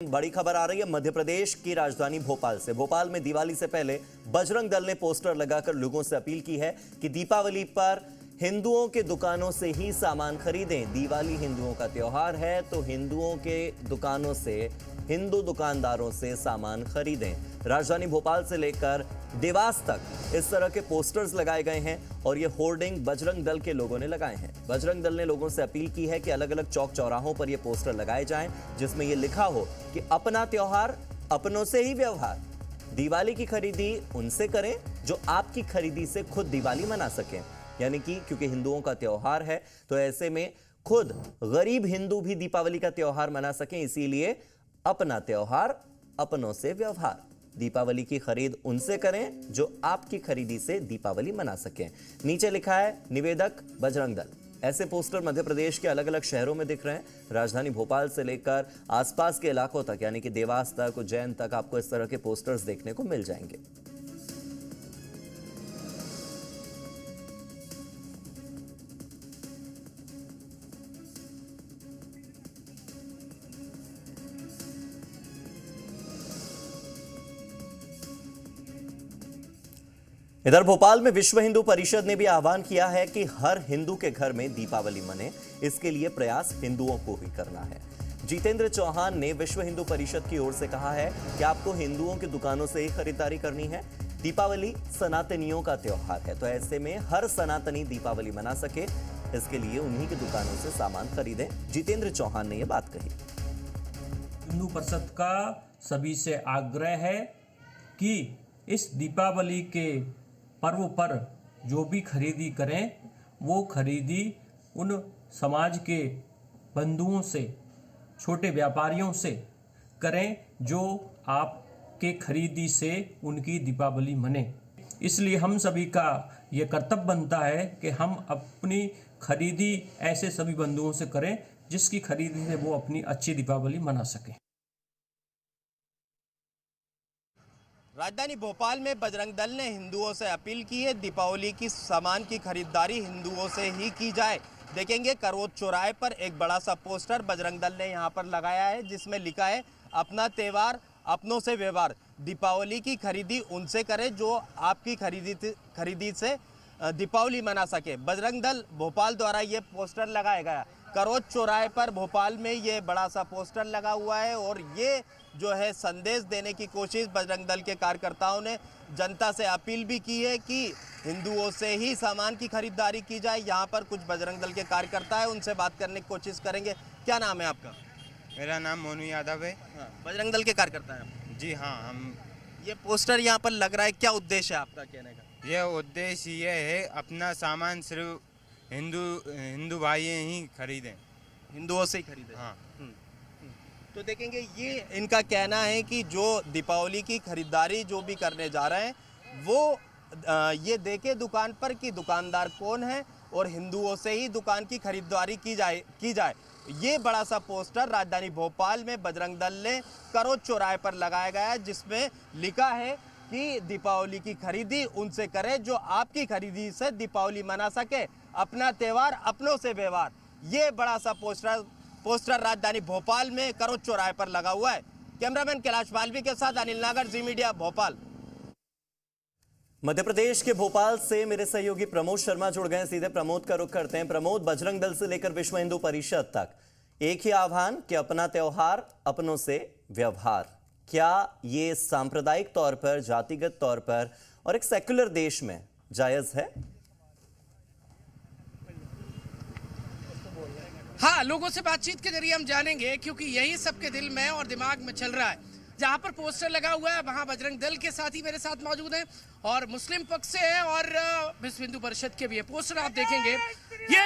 बड़ी खबर आ रही है मध्य प्रदेश की राजधानी भोपाल से। भोपाल में दिवाली से पहले बजरंग दल ने पोस्टर लगाकर लोगों से अपील की है कि दीपावली पर हिंदुओं के दुकानों से ही सामान खरीदें। दिवाली हिंदुओं का त्योहार है तो हिंदुओं के दुकानों से, हिंदू दुकानदारों से सामान खरीदें। राजधानी भोपाल से लेकर देवास तक इस तरह के पोस्टर्स लगाए गए हैं और ये होर्डिंग बजरंग दल के लोगों ने लगाए हैं। बजरंग दल ने लोगों से अपील की है कि अलग अलग चौक चौराहों पर ये पोस्टर लगाए जाएं जिसमें ये लिखा हो कि अपना त्योहार अपनों से ही व्यवहार। दिवाली की खरीदी उनसे करें जो आपकी खरीदी से खुद दिवाली मना सकें। यानी कि क्योंकि हिंदुओं का त्योहार है तो ऐसे में खुद गरीब हिंदू भी दीपावली का त्योहार मना सकें, इसीलिए अपना त्योहार अपनों से व्यवहार। दीपावली की खरीद उनसे करें जो आपकी खरीदी से दीपावली मना सकें। नीचे लिखा है निवेदक बजरंग दल। ऐसे पोस्टर मध्य प्रदेश के अलग अलग शहरों में दिख रहे हैं। राजधानी भोपाल से लेकर आसपास के इलाकों तक यानी कि देवास तक, उज्जैन तक आपको इस तरह के पोस्टर्स देखने को मिल जाएंगे। इधर भोपाल में विश्व हिंदू परिषद ने भी आह्वान किया है कि हर हिंदू के घर में दीपावली मने। इसके लिए प्रयास हिंदुओं को ही करना है। जितेंद्र चौहान ने विश्व हिंदू परिषद की ओर से कहा है कि आपको हिंदुओं की दुकानों से ही खरीदारी करनी है। दीपावली सनातनियों का त्योहार है तो ऐसे में हर सनातनी दीपावली मना सके, इसके लिए उन्हीं की दुकानों से सामान खरीदें। जितेंद्र चौहान ने यह बात कही। हिंदू परिषद का सभी से आग्रह है कि इस दीपावली के पर्व पर जो भी खरीदी करें वो खरीदी उन समाज के बंधुओं से, छोटे व्यापारियों से करें जो आपके खरीदी से उनकी दीपावली मने। इसलिए हम सभी का ये कर्तव्य बनता है कि हम अपनी खरीदी ऐसे सभी बंधुओं से करें जिसकी खरीदी से वो अपनी अच्छी दीपावली मना सकें। राजधानी भोपाल में बजरंग दल ने हिंदुओं से अपील की है दीपावली की सामान की खरीदारी हिंदुओं से ही की जाए। देखेंगे करोत चौराहे पर एक बड़ा सा पोस्टर बजरंग दल ने यहां पर लगाया है जिसमें लिखा है अपना त्योहार अपनों से व्यवहार। दीपावली की खरीदी उनसे करें जो आपकी खरीदी से दीपावली मना सके। बजरंग दल भोपाल द्वारा ये पोस्टर लगाया गया। करोत चौराहे पर भोपाल में ये बड़ा सा पोस्टर लगा हुआ है और ये जो है संदेश देने की कोशिश बजरंग दल के कार्यकर्ताओं ने जनता से अपील भी की है कि हिंदुओं से ही सामान की खरीदारी की जाए। यहाँ पर कुछ बजरंग दल के कार्यकर्ता है, उनसे बात करने की कोशिश करेंगे। क्या नाम है आपका? मेरा नाम मोनू यादव है। हाँ, बजरंग दल के कार्यकर्ता हैं? जी हाँ, हम ये पोस्टर यहाँ पर लग रहा है, क्या उद्देश्य है आपका कहने का? ये उद्देश्य ये है अपना सामान सिर्फ हिंदू भाई ही खरीदें, हिंदुओं से ही खरीदें। हाँ। तो देखेंगे ये इनका कहना है कि जो दीपावली की खरीदारी जो भी करने जा रहे हैं वो ये देखे दुकान पर कि दुकानदार कौन है और हिंदुओं से ही दुकान की खरीदारी की जाए। ये बड़ा सा पोस्टर राजधानी भोपाल में बजरंग दल ने करोत चौराहे पर लगाया गया है जिसमें लिखा है कि दीपावली की खरीदी उनसे करें जो आपकी खरीदी से दीपावली मना सके। अपना त्योहार अपनों से व्यवहार। ये बड़ा सा पोस्टर राजधानी भोपाल में करोत चौराहे पर लगा हुआ है। कैमरामैन कैलाश मालवी के साथ अनिल नागर, जी मीडिया भोपाल। मध्य प्रदेश के भोपाल से मेरे सहयोगी प्रमोद शर्मा जुड़ गए। सीधे प्रमोद का रुख करते हैं। प्रमोद, बजरंग दल से लेकर विश्व हिंदू परिषद तक एक ही आह्वान कि अपना त्योहार अपनों से व्यवहार। क्या ये सांप्रदायिक तौर पर, जातिगत तौर पर और एक सेक्युलर देश में जायज है? हाँ, लोगों से बातचीत के जरिए हम जानेंगे क्योंकि यही सबके दिल में और दिमाग में चल रहा है। जहाँ पर पोस्टर लगा हुआ है वहाँ बजरंग दल के साथी मेरे साथ मौजूद हैं और मुस्लिम पक्ष से हैं और विश्व हिंदू परिषद के भी है। पोस्टर आप देखेंगे, ये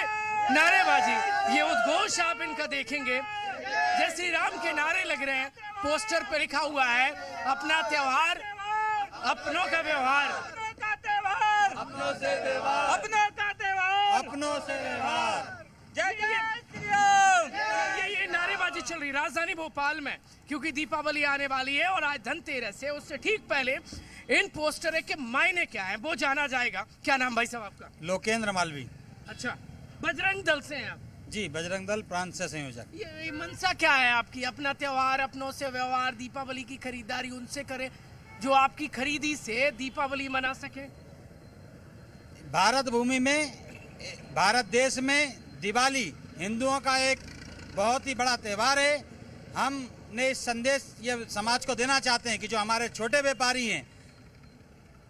नारेबाजी, ये उद्घोष आप इनका देखेंगे। जय श्री राम के नारे लग रहे हैं। पोस्टर पर लिखा हुआ है अपना त्योहार अपनों का व्यवहार, अपनों से व्यवहार, अपनों का त्योहार अपनों से व्यवहार। ये नारेबाजी चल रही राजधानी भोपाल में क्योंकि दीपावली आने वाली है और आज धनतेरस है। उससे ठीक पहले इन पोस्टर के मायने क्या है वो जाना जाएगा। क्या नाम भाई साहब आपका? लोकेंद्र मालवी। अच्छा, बजरंग दल से हैं आप? जी, बजरंग दल प्रांत से संयोजक। ये मंशा क्या है आपकी? अपना त्योहार, अपनों से व्यवहार, दीपावली की खरीदारी उनसे करें जो आपकी खरीदी से दीपावली मना सके। भारत भूमि में, भारत देश में दिवाली हिंदुओं का एक बहुत ही बड़ा त्यौहार है। हमने इस संदेश ये समाज को देना चाहते हैं कि जो हमारे छोटे व्यापारी हैं,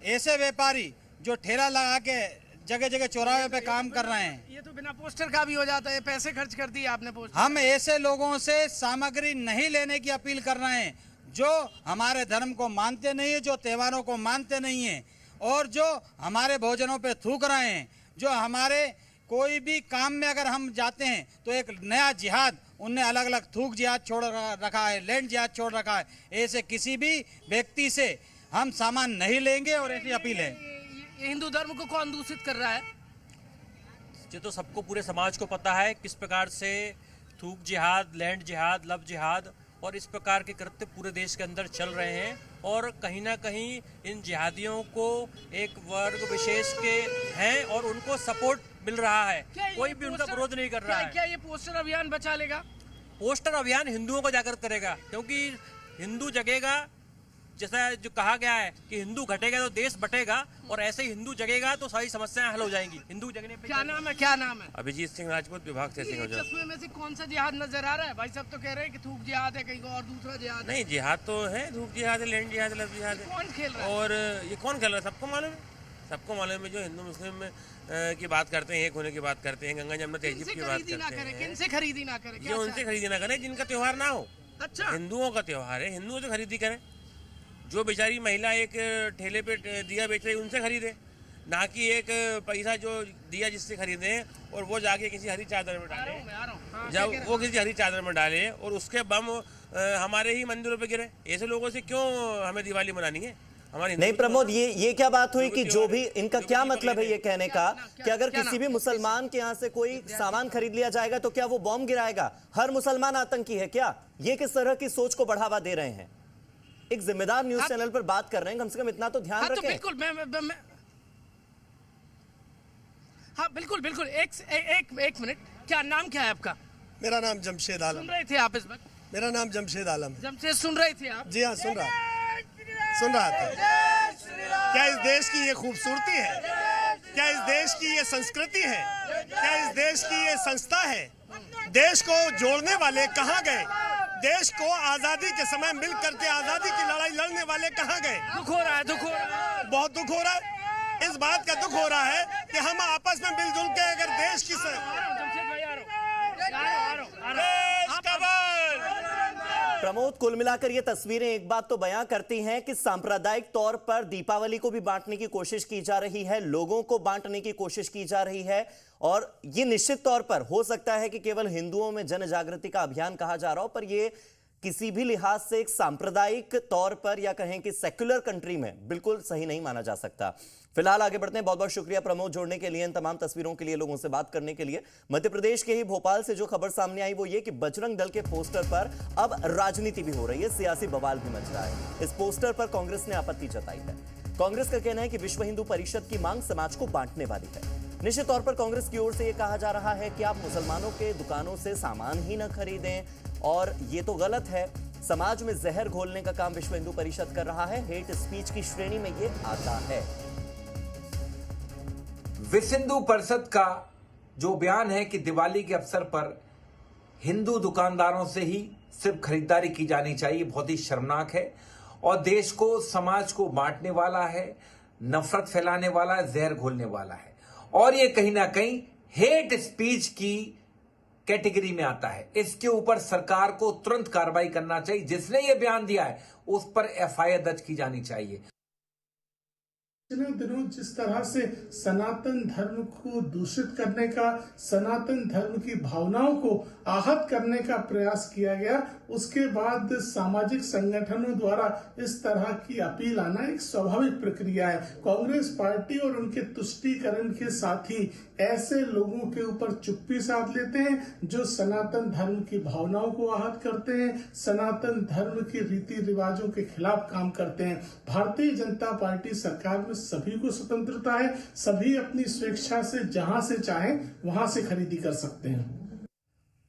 ऐसे व्यापारी जो ठेला लगा के जगह जगह चौराहे पे काम कर रहे हैं, ये तो बिना पोस्टर का भी हो जाता है, पैसे खर्च कर दिए आपने पोस्टर। हम ऐसे लोगों से सामग्री नहीं लेने की अपील कर रहे हैं जो हमारे धर्म को मानते नहीं है, जो त्योहारों को मानते नहीं है और जो हमारे भोजनों पे थूक रहे हैं। जो हमारे कोई भी काम में अगर हम जाते हैं तो एक नया जिहाद, उनने अलग अलग थूक जिहाद छोड़ रखा है, लैंड जिहाद छोड़ रखा है। ऐसे किसी भी व्यक्ति से हम सामान नहीं लेंगे और ऐसी अपील है। ये हिंदू धर्म को कौन दूषित कर रहा है? ये तो सबको, पूरे समाज को पता है किस प्रकार से थूक जिहाद, लैंड जिहाद, लव जिहाद और इस प्रकार के कृत्य पूरे देश के अंदर चल रहे हैं। और कहीं ना कहीं इन जिहादियों को एक वर्ग विशेष के हैं और उनको सपोर्ट मिल रहा है। कोई भी उनका विरोध नहीं कर रहा है। क्या ये पोस्टर अभियान बचा लेगा? पोस्टर अभियान हिंदुओं को जागृत करेगा, क्योंकि हिंदू जगेगा, जैसा जो कहा गया है कि हिंदू घटेगा तो देश बटेगा, और ऐसे ही हिंदू जगेगा तो सारी समस्याएं हल हो जाएंगी। हिंदू जगने पे क्या नाम है? क्या नाम है? अभिजीत सिंह राजपूत, विभाग से सिंह। चश्मे में से कौन सा जिहाद नजर आ रहा है? भाई सब तो कह रहे हैं कि थूक जिहाद है, कहीं और दूसरा जिहाद है। नहीं, जिहाद तो है, धूप जिहाद है, लैंड जिहाद है, लव जिहाद है। कौन खेल रहा है? और ये कौन खेल रहा है सबको मालूम है। सबको मालूम है। जो हिंदू मुस्लिम की बात करते हैं, एक होने की बात करते हैं, गंगा जमुना तहजीब की बात करते हैं, किनसे खरीदी ना करें? ये उनसे खरीदी ना करें जिनका त्योहार ना हो। अच्छा, हिंदुओं का त्योहार है, हिंदुओं से खरीदी करें। जो बेचारी महिला एक ठेले पे दिया बेच रही, उनसे खरीदे, ना कि एक पैसा जो दिया जिससे खरीदे और वो जाके किसी हरी चादर में डाले। जब वो किसी हरी चादर में डाले और उसके बम हमारे ही मंदिरों पे गिरे, ऐसे लोगों से क्यों हमें दिवाली मनानी है? हमारी नहीं प्रमोद, ये क्या बात हुई कि जो भी इनका क्या मतलब है ये कहने का कि अगर किसी भी मुसलमान के यहाँ से कोई सामान खरीद लिया जाएगा तो क्या वो बॉम्ब गिराएगा? हर मुसलमान आतंकी है क्या? ये किस तरह की सोच को बढ़ावा दे रहे हैं? एक जिम्मेदार न्यूज चैनल पर बात कर रहे हैं, कम से कम इतना तो ध्यान रखें। बिल्कुल, मैं हाँ बिल्कुल बिल्कुल। एक मिनट, क्या नाम क्या है आपका? मेरा नाम जमशेद आलम। सुन रहे थे आप इस वक्त? मेरा नाम जमशेद आलम है। जमशेद सुन रहे थे आप? जी हाँ, सुन रहा था। क्या इस देश की ये खूबसूरती है? क्या इस देश की ये संस्कृति है? क्या इस देश की ये संस्था है? देश को जोड़ने वाले कहाँ गए? देश को आजादी के समय मिल करके आजादी की लड़ाई लड़ने वाले कहाँ गए? दुख हो रहा है, दुख हो रहा है, बहुत दुख हो रहा है। इस बात का दुख हो रहा है कि हम आपस में मिलजुल के अगर देश की प्रमोद, कुल मिलाकर ये तस्वीरें एक बात तो बयां करती हैं कि सांप्रदायिक तौर पर दीपावली को भी बांटने की कोशिश की जा रही है, लोगों को बांटने की कोशिश की जा रही है। और ये निश्चित तौर पर हो सकता है कि केवल हिंदुओं में जन जागृति का अभियान कहा जा रहा हो, पर ये किसी भी लिहाज से एक सांप्रदायिक तौर पर या कहें कि सेक्युलर कंट्री में बिल्कुल सही नहीं माना जा सकता। फिलहाल आगे बढ़ते हैं। बहुत बहुत शुक्रिया प्रमोद जोड़ने के लिए, इन तमाम तस्वीरों के लिए, लोगों से बात करने के लिए। मध्य प्रदेश के ही भोपाल से जो खबर सामने आई वो ये कि बजरंग दल के पोस्टर पर अब राजनीति भी हो रही है, सियासी बवाल भी मच रहा है। इस पोस्टर पर कांग्रेस ने आपत्ति जताई है। कांग्रेस का कहना है कि विश्व हिंदू परिषद की मांग समाज को बांटने वाली है। निश्चित तौर पर कांग्रेस की ओर से यह कहा जा रहा है कि आप मुसलमानों के दुकानों से सामान ही न खरीदें, और ये तो गलत है। समाज में जहर घोलने का काम विश्व हिंदू परिषद कर रहा है। हेट स्पीच की श्रेणी में ये आता है। विश्व हिंदू परिषद का जो बयान है कि दिवाली के अवसर पर हिंदू दुकानदारों से ही सिर्फ खरीदारी की जानी चाहिए, बहुत ही शर्मनाक है और देश को, समाज को बांटने वाला है, नफरत फैलाने वाला है, जहर घोलने वाला है, और ये कहीं ना कहीं हेट स्पीच की कैटेगरी में आता है। इसके ऊपर सरकार को तुरंत कार्रवाई करना चाहिए। जिसने ये बयान दिया है उस पर एफआईआर दर्ज की जानी चाहिए। पिछले दिनों जिस तरह से सनातन धर्म को दूषित करने का, सनातन धर्म की भावनाओं को आहत करने का प्रयास किया गया, उसके बाद सामाजिक संगठनों द्वारा इस तरह की अपील आना एक स्वाभाविक प्रक्रिया है। कांग्रेस पार्टी और उनके तुष्टीकरण के साथी ऐसे लोगों के ऊपर चुप्पी साध लेते हैं जो सनातन धर्म की भावनाओं को आहत करते हैं, सनातन धर्म के रीति रिवाजों के खिलाफ काम करते हैं। भारतीय जनता पार्टी सरकार में सभी को स्वतंत्रता है, सभी अपनी स्वेच्छा से जहां से चाहें वहां से खरीदी कर सकते हैं।